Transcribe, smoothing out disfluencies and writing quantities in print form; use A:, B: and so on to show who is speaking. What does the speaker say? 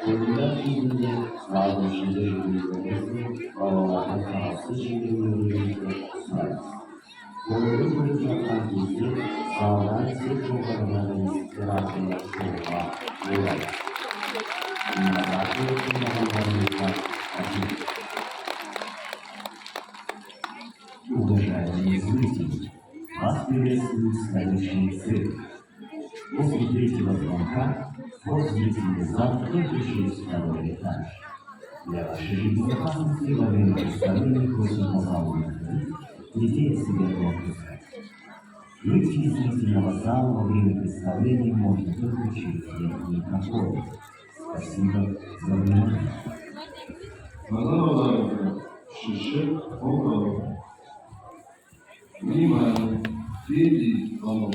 A: Burada ilgili sağlayıcı ilgileri bağlamada kalsı ilgileri sunar. Doğru konuşmaktan gizli, sağlayan tek programların istirahatına sorma, uğrar. Bunlar Уважаемые зрители, вас приветствует следующий эфир. После третьего звонка зрители зал пришли в второй этаж. Для вашей безопасности во время представления просим пожалуйста детей себя пропускать. Выйти из зрительного зала во время представления можно только через верхние проходы. Спасибо за внимание.
B: Внимание! Впереди звонок.